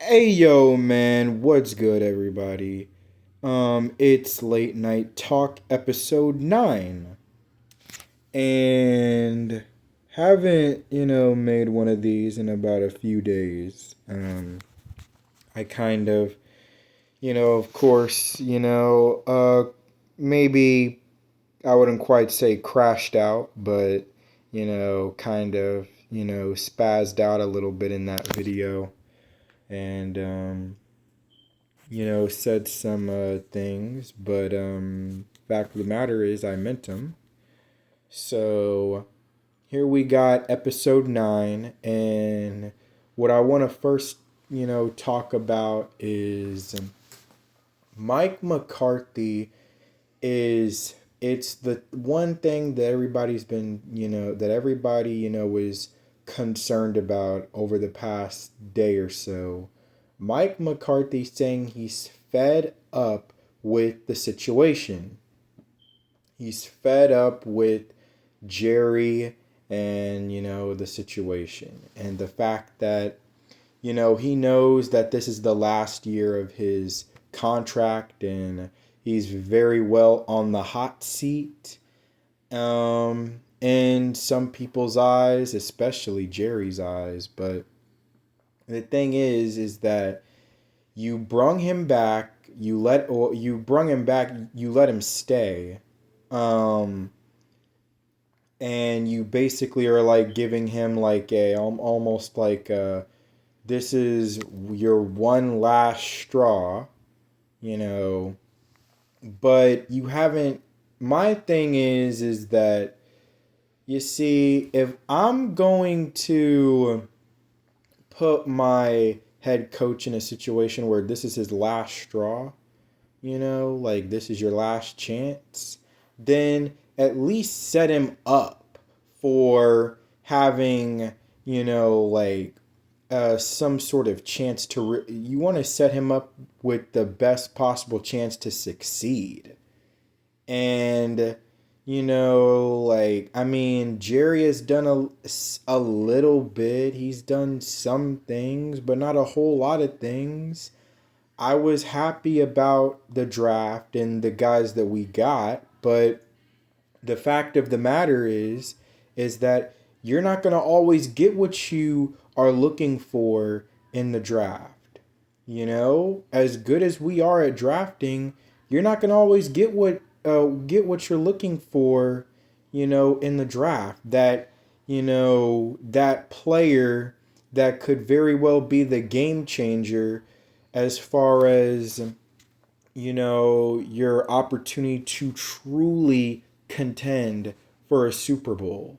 Hey yo man, what's good everybody? It's late night talk episode 9. And haven't, made one of these in about a few days. I kind of, of course, maybe I wouldn't quite say crashed out, but kind of, spazzed out a little bit in that video and said some things, but fact of the matter is I meant them. So here we got episode 9, and what I want to first, talk about is Mike McCarthy is it's the one thing that everybody's been, that everybody, is concerned about over the past day or so. Mike McCarthy saying he's fed up with the situation. He's fed up with Jerry and, the situation. And the fact that, he knows that this is the last year of his contract and he's very well on the hot seat. In some people's eyes, especially Jerry's eyes. But the thing is that you brung him back, you let him stay. Um, and you basically are like giving him like almost like this is your one last straw, you know, but you haven't. My thing is that you see, if I'm going to put my head coach in a situation where this is his last straw, like this is your last chance, then at least set him up for having, like some sort of chance to. You want to set him up with the best possible chance to succeed. And, like, I mean, Jerry has done a little bit. He's done some things, but not a whole lot of things. I was happy about the draft and the guys that we got, but the fact of the matter is that you're not going to always get what you are looking for in the draft. As good as we are at drafting, you're not going to always get what you're looking for, in the draft. That player that could very well be the game changer as far as your opportunity to truly contend for a Super Bowl.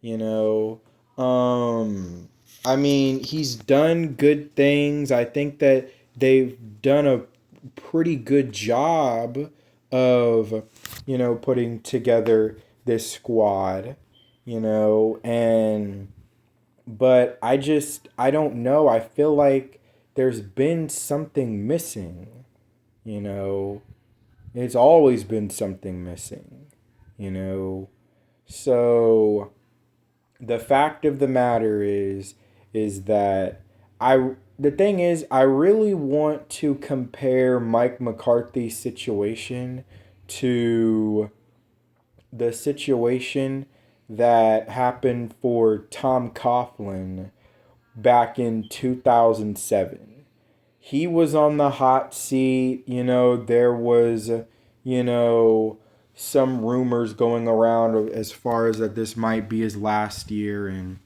You know, I mean, he's done good things. I think that they've done a pretty good job of, putting together this squad, and but I don't know. I feel like there's been something missing, you know. It's always been something missing, you know. So the fact of the matter is that the thing is I really want to compare Mike McCarthy's situation to the situation that happened for Tom Coughlin back in 2007. He was on the hot seat. There was, you know, some rumors going around as far as that this might be his last year. And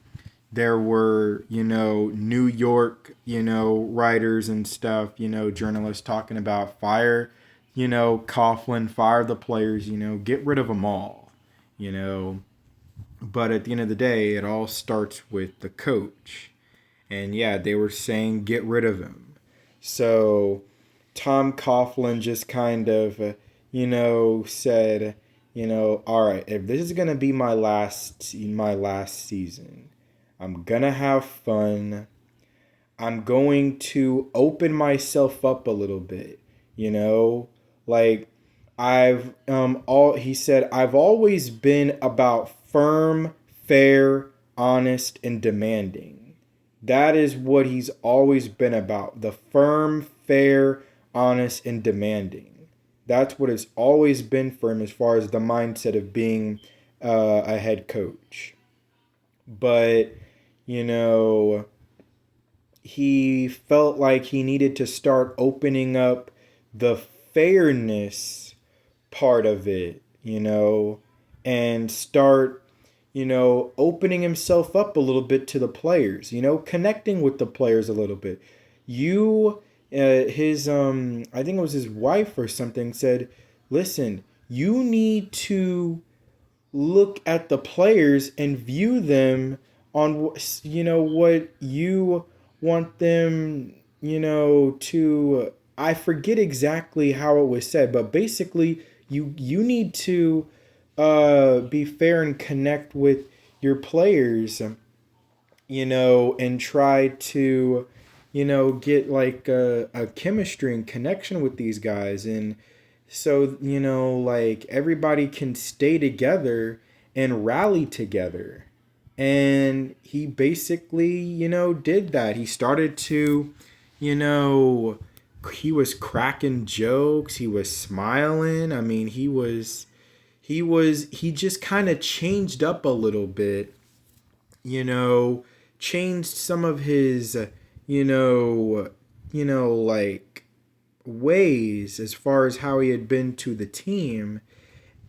there were, New York, writers and stuff, journalists talking about fire, Coughlin, fire the players, get rid of them all, you know. But at the end of the day, it all starts with the coach. And yeah, they were saying get rid of him. So Tom Coughlin just kind of, said, all right, if this is gonna be my last season, I'm gonna have fun. I'm going to open myself up a little bit, you know, like he said I've always been about firm, fair, honest, and demanding. That is what he's always been about. The firm, fair, honest, and demanding. That's what it's always been for him as far as the mindset of being a head coach. But, you know, he felt like he needed to start opening up the fairness part of it, and start, opening himself up a little bit to the players, connecting with the players a little bit. You, his, I think it was his wife or something said, listen, you need to look at the players and view them on what you want them to. I forget exactly how it was said, but basically you need to be fair and connect with your players, and try to get like a chemistry and connection with these guys. And so like everybody can stay together and rally together. And he basically did that. He started to you know he was cracking jokes, he was smiling. I mean, he just kind of changed up a little bit, you know changed some of his like ways as far as how he had been to the team.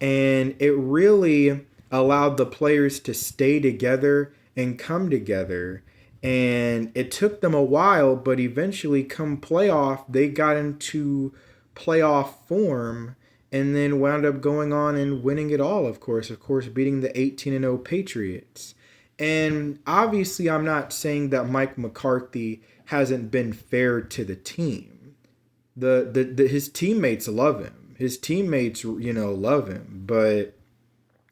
And it really allowed the players to stay together and come together. And it took them a while, but eventually, come playoff, they got into playoff form and then wound up going on and winning it all, of course, beating the 18-0 Patriots. And obviously, I'm not saying that Mike McCarthy hasn't been fair to the team. His teammates love him. His teammates, love him. But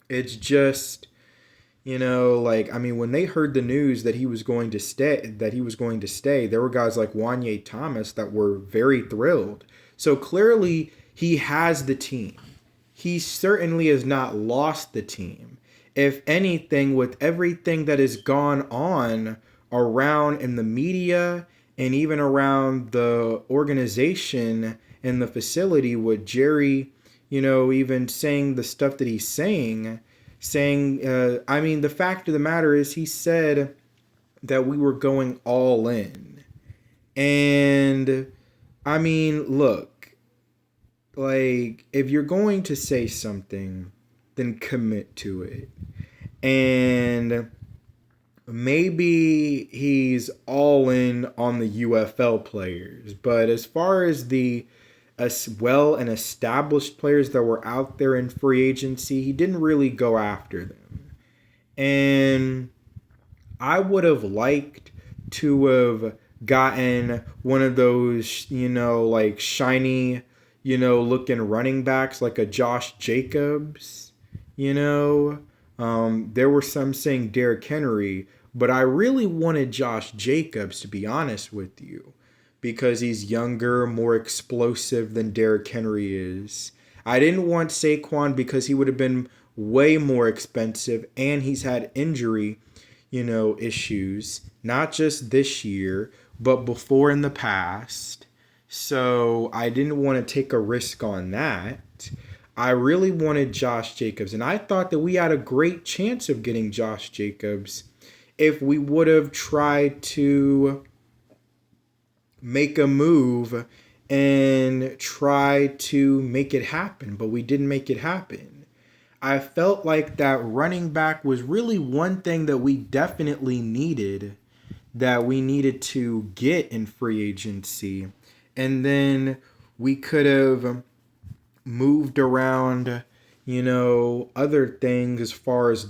it's just, like, I mean, when they heard the news that he was going to stay, there were guys like Wanye Thomas that were very thrilled. So clearly, he has the team. He certainly has not lost the team. If anything, with everything that has gone on around in the media and even around the organization and the facility, with Jerry, even saying the stuff that he's saying, I mean, the fact of the matter is he said that we were going all in. And I mean, look, like, if you're going to say something, then commit to it. And maybe he's all in on the UFL players, but as far as the as well and established players that were out there in free agency, he didn't really go after them. And I would have liked to have gotten one of those, like shiny, looking running backs like a Josh Jacobs, There were some saying Derrick Henry, but I really wanted Josh Jacobs, to be honest with you, because he's younger, more explosive than Derrick Henry is. I didn't want Saquon because he would have been way more expensive, and he's had injury, issues, not just this year, but before in the past. So I didn't want to take a risk on that. I really wanted Josh Jacobs, and I thought that we had a great chance of getting Josh Jacobs if we would have tried to make a move and try to make it happen, but we didn't make it happen. I felt like that running back was really one thing that we definitely needed, that we needed to get in free agency. And then we could have moved around, other things as far as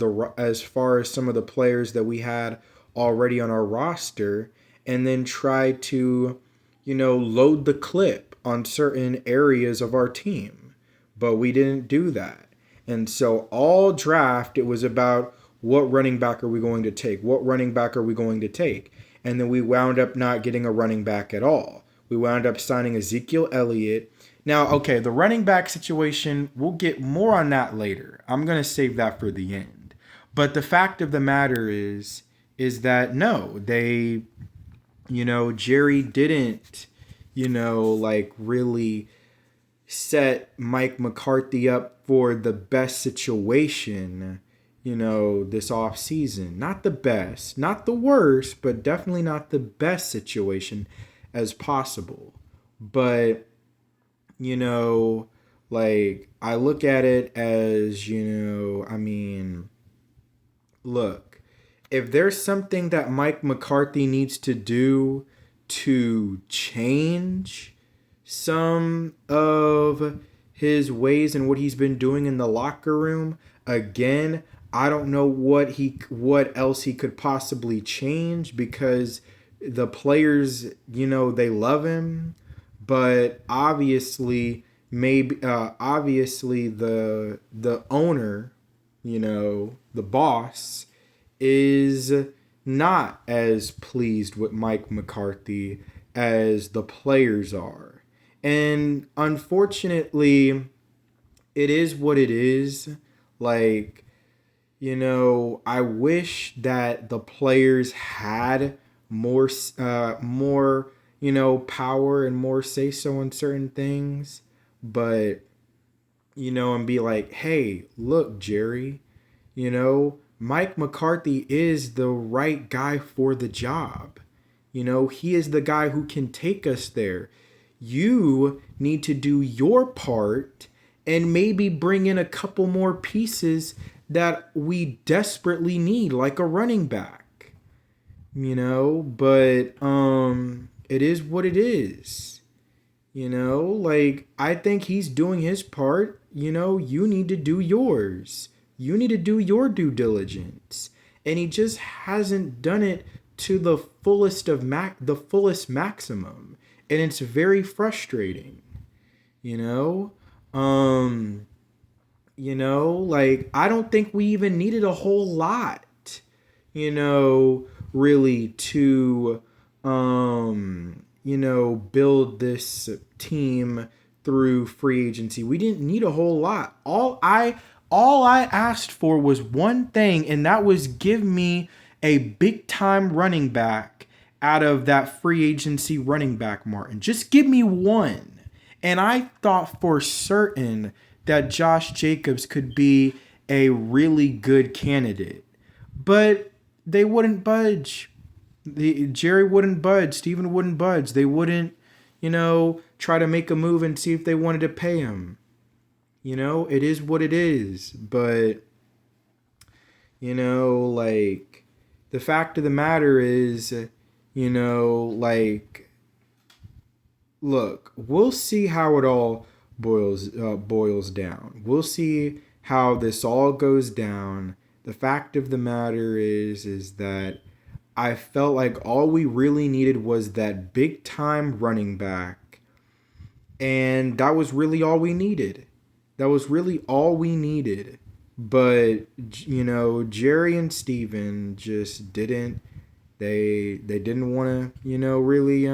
some of the players that we had already on our roster, and then try to, load the clip on certain areas of our team. But we didn't do that. And so all draft, it was about what running back are we going to take? What running back are we going to take? And then we wound up not getting a running back at all. We wound up signing Ezekiel Elliott. Now, okay, the running back situation, we'll get more on that later. I'm going to save that for the end. But the fact of the matter is, is that no, Jerry didn't, like really set Mike McCarthy up for the best situation, this off season. Not the best, not the worst, but definitely not the best situation as possible. But, you know, like I look at it as, look, if there's something that Mike McCarthy needs to do to change some of his ways and what he's been doing in the locker room, again, I don't know what else he could possibly change because the players, they love him, but obviously the owner, the boss is not as pleased with Mike McCarthy as the players are. And unfortunately, it is what it is. Like, I wish that the players had more, power and more say so in certain things. But, and be like, hey, look, Jerry, Mike McCarthy is the right guy for the job. He is the guy who can take us there. You need to do your part and maybe bring in a couple more pieces that we desperately need, like a running back. But it is what it is. Like I think he's doing his part. You need to do yours. You need to do your due diligence. And he just hasn't done it to the fullest the fullest maximum. And it's very frustrating. You know? Like I don't think we even needed a whole lot, really to build this team through free agency. We didn't need a whole lot. All I asked for was one thing, and that was give me a big time running back out of that free agency running back, Martin. Just give me one. And I thought for certain that Josh Jacobs could be a really good candidate. But they wouldn't budge. Jerry wouldn't budge. Steven wouldn't budge. They wouldn't, try to make a move and see if they wanted to pay him. It is what it is. But, like, the fact of the matter is, look, we'll see how it all boils down. We'll see how this all goes down. The fact of the matter is that I felt like all we really needed was that big time running back. And that was really all we needed. But, Jerry and Steven just didn't. They didn't want to, really,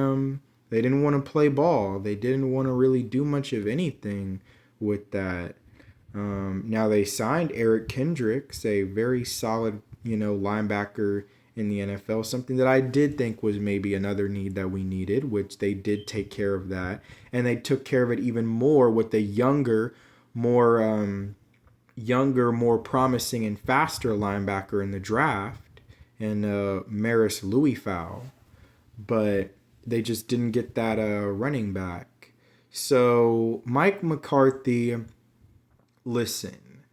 they didn't want to play ball. They didn't want to really do much of anything with that. Now they signed Eric Kendricks, a very solid, linebacker in the NFL, something that I did think was maybe another need that we needed, which they did take care of that. And they took care of it even more with a younger, more promising and faster linebacker in the draft, and Maris Louis-Fowl. But they just didn't get that running back. So Mike McCarthy, listen,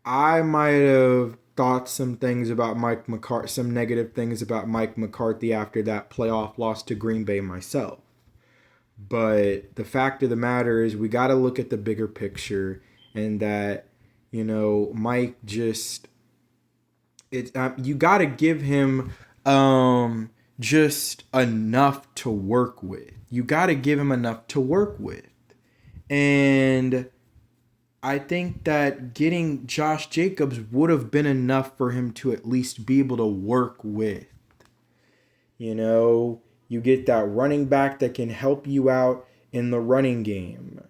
I might have thought some things about Mike McCarthy, some negative things about Mike McCarthy after that playoff loss to Green Bay myself. But the fact of the matter is we got to look at the bigger picture, and that, Mike just, you got to give him just enough to work with. You got to give him enough to work with. And I think that getting Josh Jacobs would have been enough for him to at least be able to work with. You get that running back that can help you out in the running game.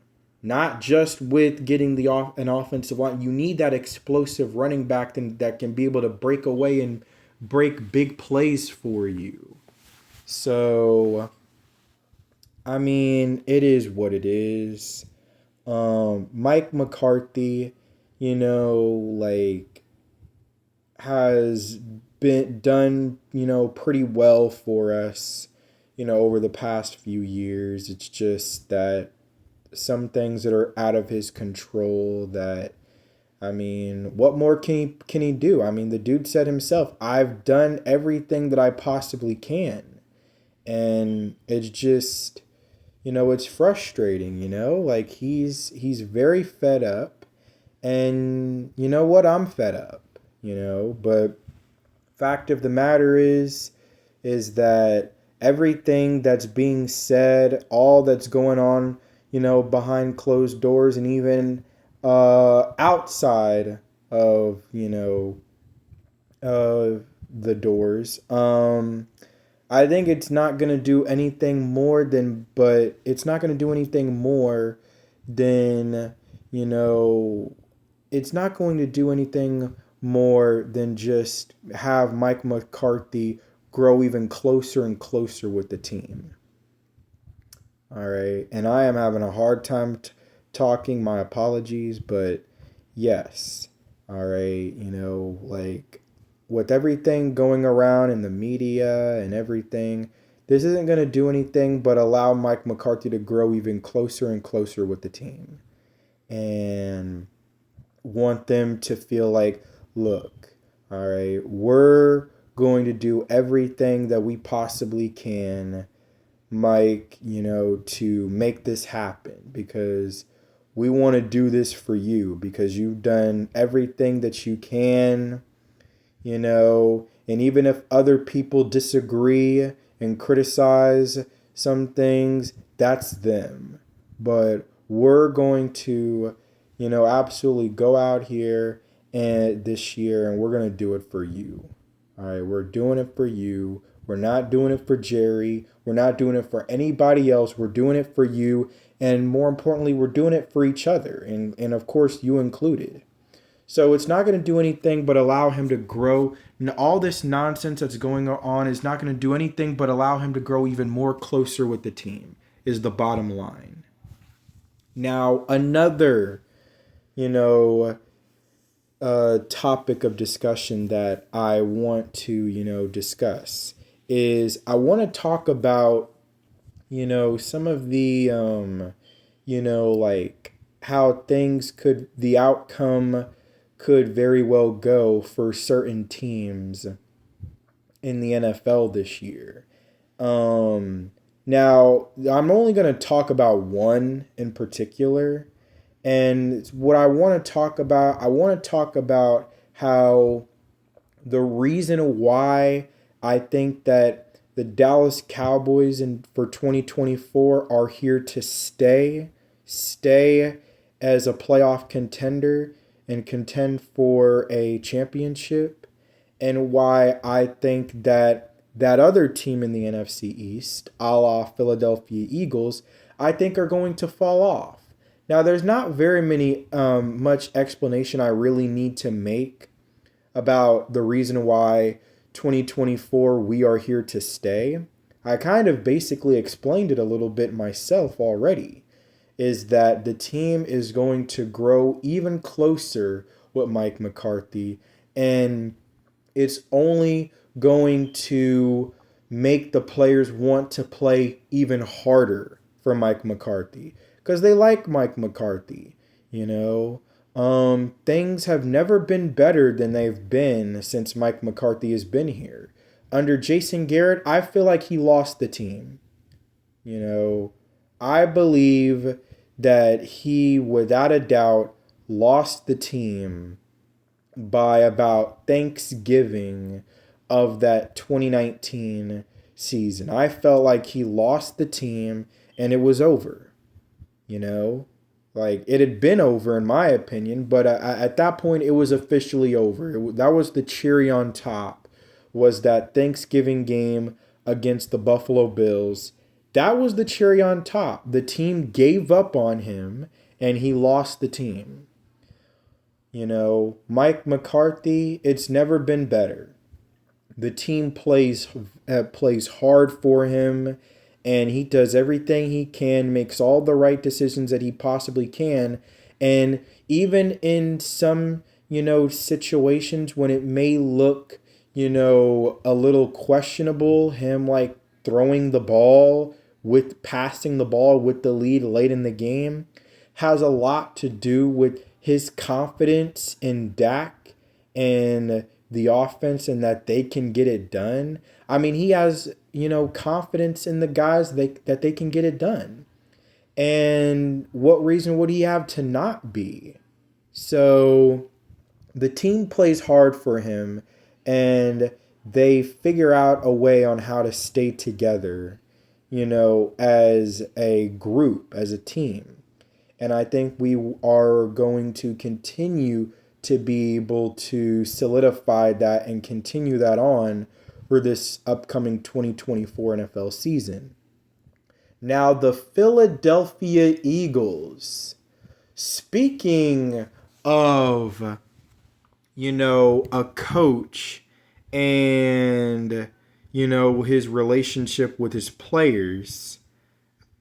Not just with getting an offensive line. You need that explosive running back that can be able to break away and break big plays for you. So, I mean, it is what it is. Mike McCarthy, like has been done, pretty well for us, over the past few years. It's just that some things that are out of his control that I mean, what more can he do? I mean, the dude said himself, "I've done everything that I possibly can." And it's just, it's frustrating, Like he's very fed up. And you know what? I'm fed up, but fact of the matter is that everything that's being said, all that's going on, behind closed doors and even outside of, the doors, I think it's not going to do anything more than, but it's not going to do anything more than, you know, it's not going to do anything more than just have Mike McCarthy grow even closer and closer with the team. All right. And I am having a hard time talking. My apologies. But yes. All right. Like with everything going around in the media and everything, this isn't going to do anything but allow Mike McCarthy to grow even closer and closer with the team. And want them to feel like, look, all right, we're going to do everything that we possibly can, Mike, to make this happen because we want to do this for you because you've done everything that you can, and even if other people disagree and criticize some things, that's them. But we're going to, absolutely go out here and this year and we're going to do it for you. All right, we're doing it for you. We're not doing it for Jerry. We're not doing it for anybody else. We're doing it for you. And more importantly, we're doing it for each other. And of course, you included. So it's not going to do anything but allow him to grow. And all this nonsense that's going on is not going to do anything but allow him to grow even more closer with the team, is the bottom line. Now, another, topic of discussion that I want to, discuss is I want to talk about, some of the, like how the outcome could very well go for certain teams in the NFL this year. Now, I'm only going to talk about one in particular. And what I want to talk about how the reason why I think that the Dallas Cowboys for 2024 are here to stay as a playoff contender and contend for a championship, and why I think that other team in the NFC East, a la Philadelphia Eagles, I think are going to fall off. Now, there's not very much explanation I really need to make about the reason why 2024 we are here to stay. I kind of basically explained it a little bit myself already, is that the team is going to grow even closer with Mike McCarthy, and it's only going to make the players want to play even harder for Mike McCarthy because they like Mike McCarthy. Things have never been better than they've been since Mike McCarthy has been here. Under Jason Garrett, I feel like he lost the team. I believe that he, without a doubt, lost the team by about Thanksgiving of that 2019 season. I felt like he lost the team and it was over. Like it had been over in my opinion, but at that point it was officially over. That was the cherry on top, was that Thanksgiving game against the Buffalo Bills. That was the cherry on top. The team gave up on him and he lost the team. Mike McCarthy, it's never been better. The team plays hard for him, and he does everything he can, makes all the right decisions that he possibly can, and even in some situations when it may look a little questionable, him like throwing the ball with passing the ball with the lead late in the game has a lot to do with his confidence in Dak and the offense and that they can get it done. I mean, he has, confidence in the guys that they can get it done. And what reason would he have to not be? So the team plays hard for him and they figure out a way on how to stay together, as a group, as a team. And I think we are going to continue to be able to solidify that and continue that on for this upcoming 2024 NFL season. Now, the Philadelphia Eagles. Speaking of, a coach and, his relationship with his players,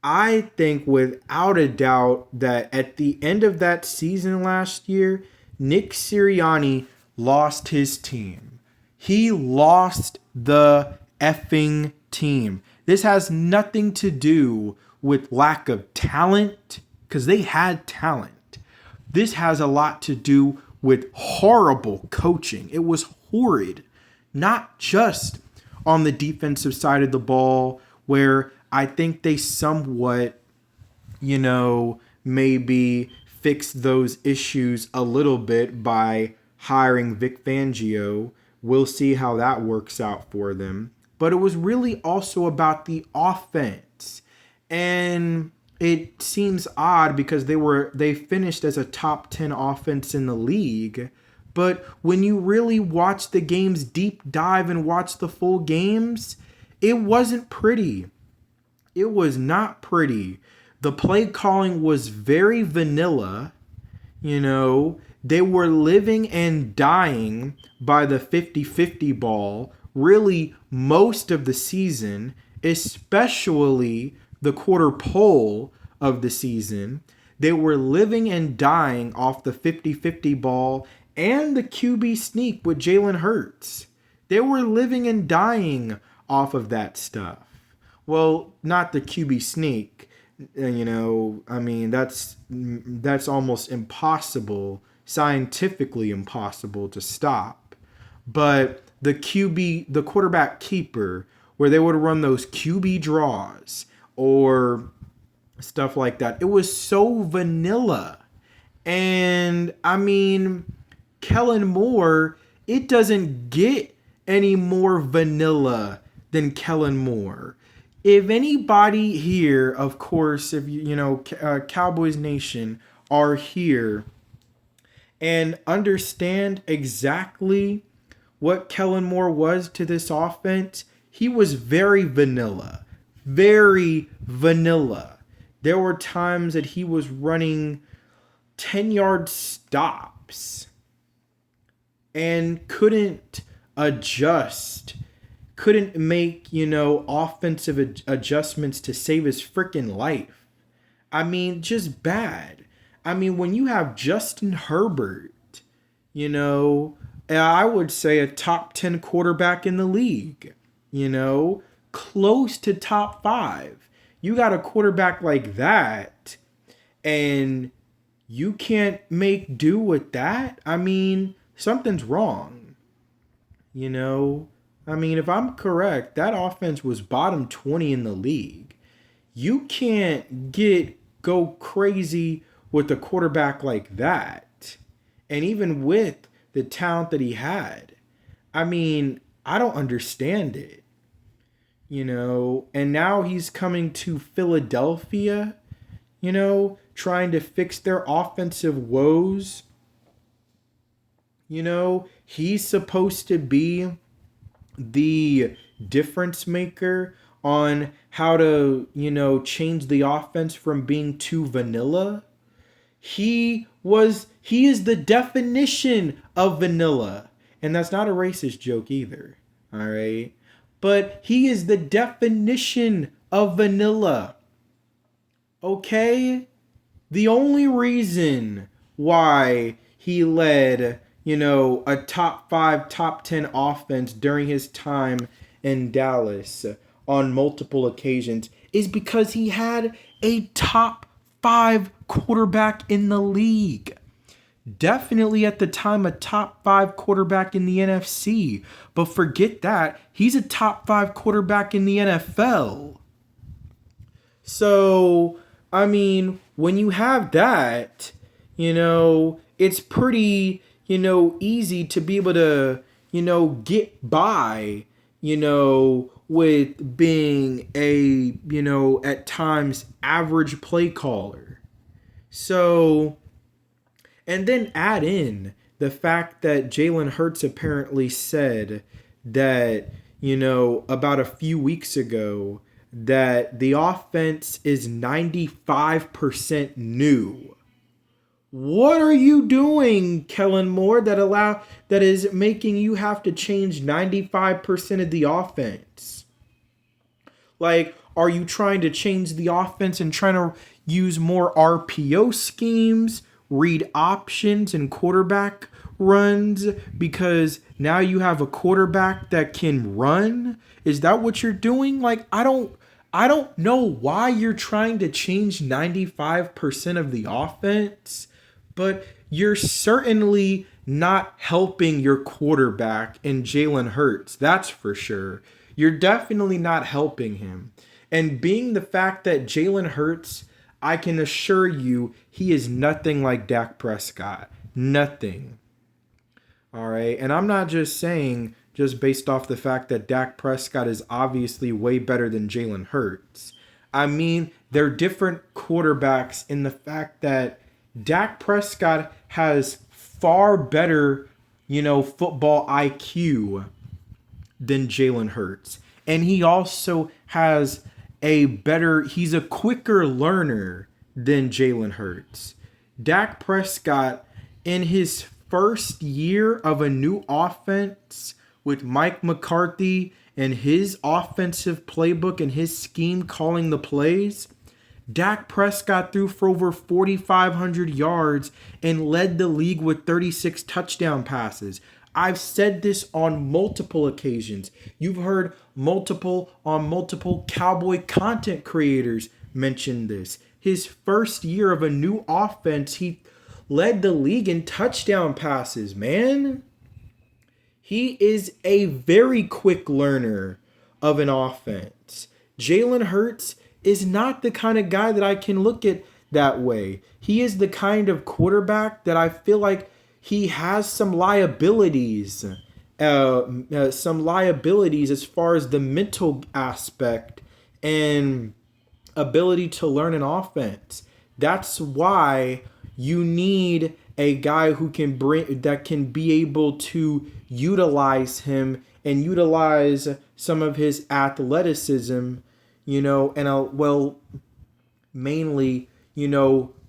I think without a doubt that at the end of that season last year, Nick Sirianni lost his team. He lost the effing team. This has nothing to do with lack of talent, because they had talent. This has a lot to do with horrible coaching. It was horrid, not just on the defensive side of the ball, where I think they somewhat, maybe fixed those issues a little bit by hiring Vic Fangio. We'll see how that works out for them. But it was really also about the offense. And it seems odd because they finished as a top 10 offense in the league. But when you really watch the games, deep dive and watch the full games, it wasn't pretty. It was not pretty. The play calling was very vanilla. They were living and dying by the 50-50 ball really most of the season, especially the quarter pole of the season. They were living and dying off the 50-50 ball and the QB sneak with Jalen Hurts. They were living and dying off of that stuff. Well, not the QB sneak. That's almost impossible, scientifically impossible to stop. But the quarterback keeper, where they would run those QB draws or stuff like that, it was so vanilla. And Kellen Moore, it doesn't get any more vanilla than Kellen Moore. If anybody here, of course, if Cowboys Nation are here and understand exactly what Kellen Moore was to this offense, he was very vanilla. Very vanilla. There were times that he was running 10-yard stops and couldn't adjust, couldn't make, offensive adjustments to save his freaking life. Just bad. When you have Justin Herbert, I would say a top 10 quarterback in the league, close to top 5. You got a quarterback like that, and you can't make do with that? Something's wrong. If I'm correct, that offense was bottom 20 in the league. You can't go crazy with a quarterback like that. And even with the talent that he had. I don't understand it. And now he's coming to Philadelphia, trying to fix their offensive woes. He's supposed to be the difference maker on how to, change the offense from being too vanilla. He is the definition of vanilla. And that's not a racist joke either. All right. But he is the definition of vanilla. Okay? The only reason why he led, a top 5, top 10 offense during his time in Dallas on multiple occasions is because he had a top 5 quarterback in the league. Definitely at the time a top 5 quarterback in the NFC. But forget that, he's a top 5 quarterback in the NFL. So, I mean, when you have that, it's pretty, easy to be able to, get by, with being a, at times average play caller. So, and then add in the fact that Jalen Hurts apparently said that, about a few weeks ago, that the offense is 95% new. What are you doing, Kellen Moore, that is making you have to change 95% of the offense? Like, are you trying to change the offense and trying to use more RPO schemes, read options and quarterback runs because now you have a quarterback that can run? Is that what you're doing? Like, I don't know why you're trying to change 95% of the offense, but you're certainly not helping your quarterback in Jalen Hurts. That's for sure. You're definitely not helping him. And being the fact that Jalen Hurts, I can assure you, he is nothing like Dak Prescott. Nothing. All right. And I'm not just saying just based off the fact that Dak Prescott is obviously way better than Jalen Hurts. I mean, they're different quarterbacks in the fact that Dak Prescott has far better, football IQ than Jalen Hurts. And he also has he's a quicker learner than Jalen Hurts. Dak Prescott, in his first year of a new offense with Mike McCarthy and his offensive playbook and his scheme calling the plays, Dak Prescott threw for over 4,500 yards and led the league with 36 touchdown passes. I've said this on multiple occasions. You've heard multiple Cowboy content creators mention this. His first year of a new offense, he led the league in touchdown passes, man. He is a very quick learner of an offense. Jalen Hurts is not the kind of guy that I can look at that way. He is the kind of quarterback that I feel like he has some liabilities as far as the mental aspect and ability to learn an offense. That's why you need a guy who can be able to utilize him and utilize some of his athleticism, and mainly,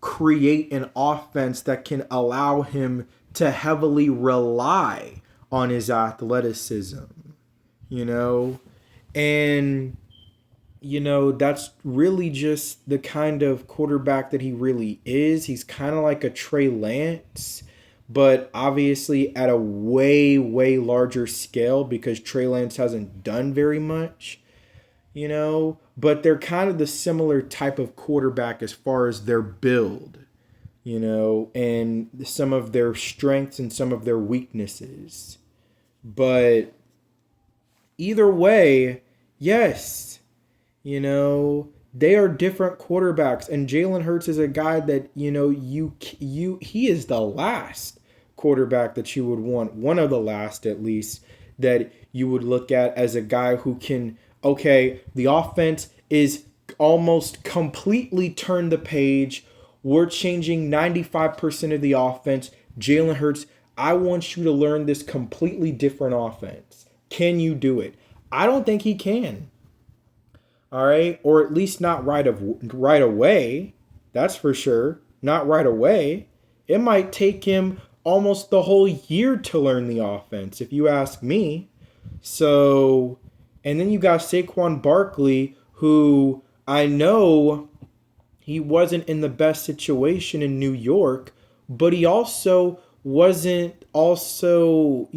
create an offense that can allow him to heavily rely on his athleticism, and that's really just the kind of quarterback that he really is. He's kind of like a Trey Lance, but obviously at a way, way larger scale because Trey Lance hasn't done very much, but they're kind of the similar type of quarterback as far as their build, and some of their strengths and some of their weaknesses. But either way, yes, they are different quarterbacks, and Jalen Hurts is a guy that he is the last quarterback that you would want, one of the last at least, that you would look at as a guy who can, the offense is almost completely turned the page. We're changing 95% of the offense. Jalen Hurts, I want you to learn this completely different offense. Can you do it? I don't think he can. All right, or at least not right away. That's for sure. Not right away. It might take him almost the whole year to learn the offense, if you ask me. So, and then you got Saquon Barkley, who I know he wasn't in the best situation in New York, but he also wasn't also,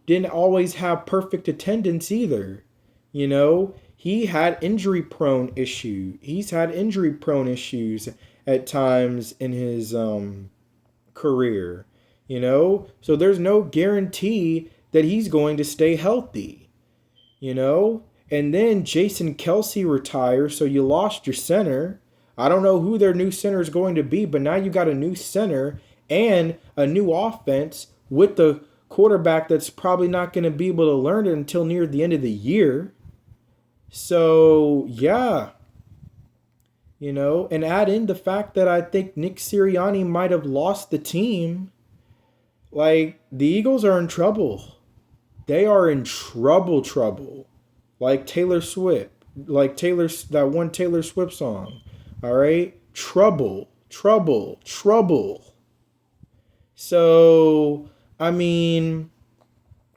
didn't always have perfect attendance either. He had injury prone issue. He's had injury prone issues at times in his career. So there's no guarantee that he's going to stay healthy. you know? And then Jason Kelsey retires, so you lost your center. I don't know who their new center is going to be, but now you got a new center and a new offense with the quarterback that's probably not going to be able to learn it until near the end of the year. So, yeah, and add in the fact that I think Nick Sirianni might have lost the team. Like, the Eagles are in trouble. They are in trouble. Like Taylor Swift. That one Taylor Swift song. All right? Trouble. So, I mean,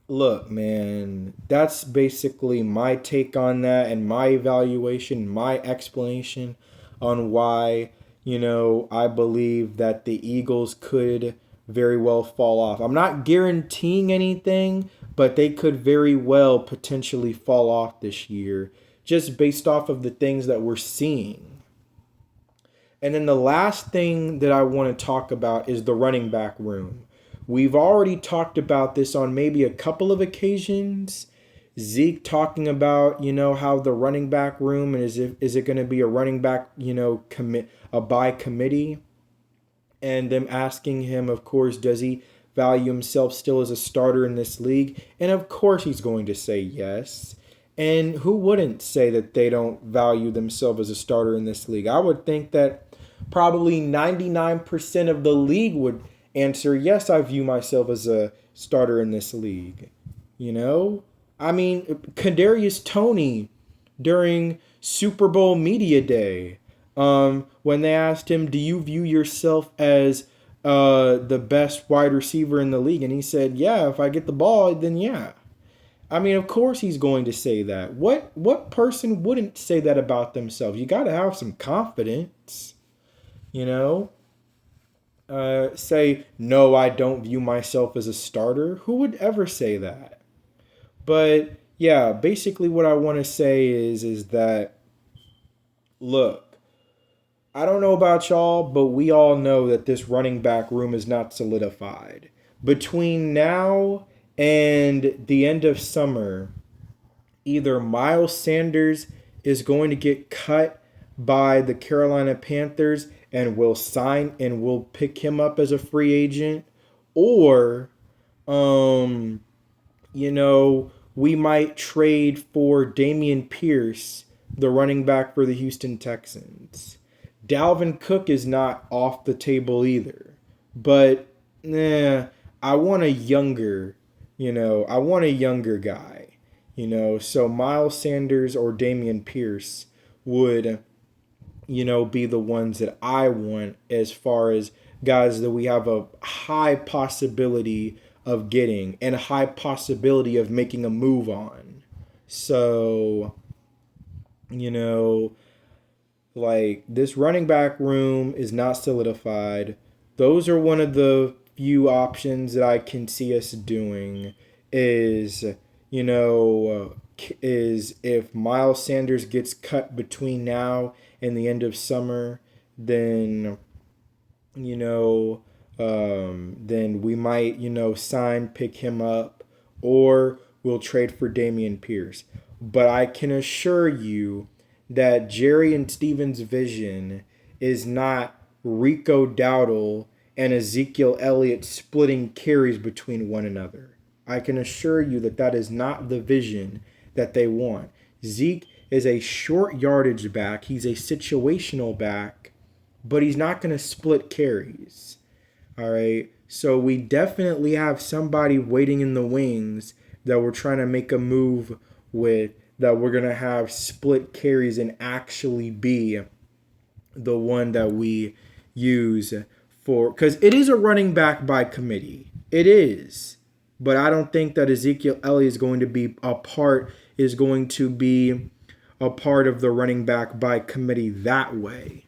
look, man, that's basically my take on that and my evaluation, my explanation on why, I believe that the Eagles could very well fall off. I'm not guaranteeing anything, but they could very well potentially fall off this year just based off of the things that we're seeing. And then the last thing that I want to talk about is the running back room. We've already talked about this on maybe a couple of occasions. Zeke talking about, how the running back room and is it going to be a running back, by committee, and them asking him, of course, does he value himself still as a starter in this league? And of course he's going to say yes. And who wouldn't say that they don't value themselves as a starter in this league? I would think that probably 99% of the league would answer, yes, I view myself as a starter in this league. I mean, Kadarius Toney during Super Bowl Media Day, when they asked him, do you view yourself as the best wide receiver in the league? And he said, yeah, if I get the ball, then yeah. I mean, of course he's going to say that. What person wouldn't say that about themselves? You got to have some confidence, say, no, I don't view myself as a starter. Who would ever say that? But yeah, basically what I want to say is that, look, I don't know about y'all, but we all know that this running back room is not solidified. Between now and the end of summer, either Miles Sanders is going to get cut by the Carolina Panthers and will pick him up as a free agent, or we might trade for Dameon Pierce, the running back for the Houston Texans. Dalvin Cook is not off the table either. But I want a younger, guy. So Miles Sanders or Dameon Pierce would, be the ones that I want as far as guys that we have a high possibility of getting and a high possibility of making a move on. So, like, this running back room is not solidified. Those are one of the few options that I can see us doing is, is if Miles Sanders gets cut between now and the end of summer, then, then we might, pick him up, or we'll trade for Dameon Pierce. But I can assure you that Jerry and Steven's vision is not Rico Dowdle and Ezekiel Elliott splitting carries between one another. I can assure you that that is not the vision that they want. Zeke is a short yardage back. He's a situational back, but he's not going to split carries. All right. So we definitely have somebody waiting in the wings that we're trying to make a move with, that we're going to have split carries and actually be the one that we use for, because it is a running back by committee. It is. But I don't think that Ezekiel Elliott is going to be a part of the running back by committee that way.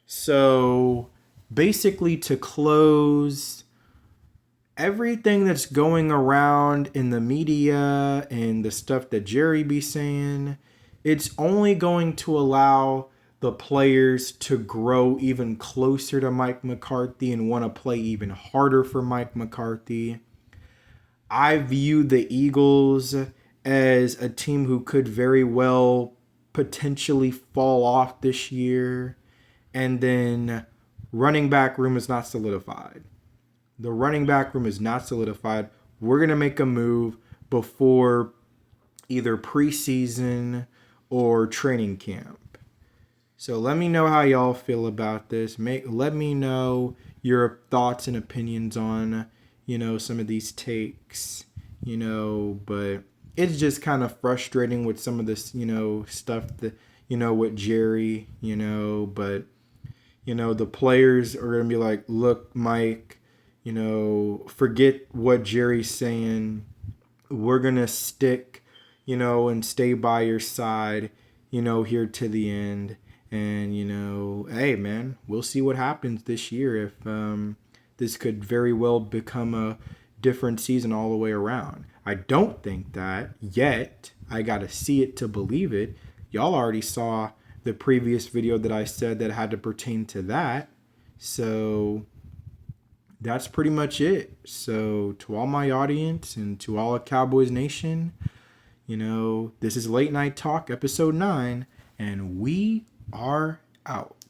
So basically, to close, everything that's going around in the media and the stuff that Jerry be saying, it's only going to allow the players to grow even closer to Mike McCarthy and want to play even harder for Mike McCarthy. I view the Eagles as a team who could very well potentially fall off this year. And then running back room is not solidified. The running back room is not solidified. We're going to make a move before either preseason or training camp. So let me know how y'all feel about this. Let me know your thoughts and opinions on, some of these takes, but it's just kind of frustrating with some of this, stuff that, with Jerry, but, the players are going to be like, look, Mike, forget what Jerry's saying. We're going to stick, and stay by your side, here to the end. And, hey, man, we'll see what happens this year if this could very well become a different season all the way around. I don't think that yet. I got to see it to believe it. Y'all already saw the previous video that I said that had to pertain to that. So that's pretty much it. So to all my audience and to all of Cowboys Nation, this is Late Night Talk, episode 9, and we are out.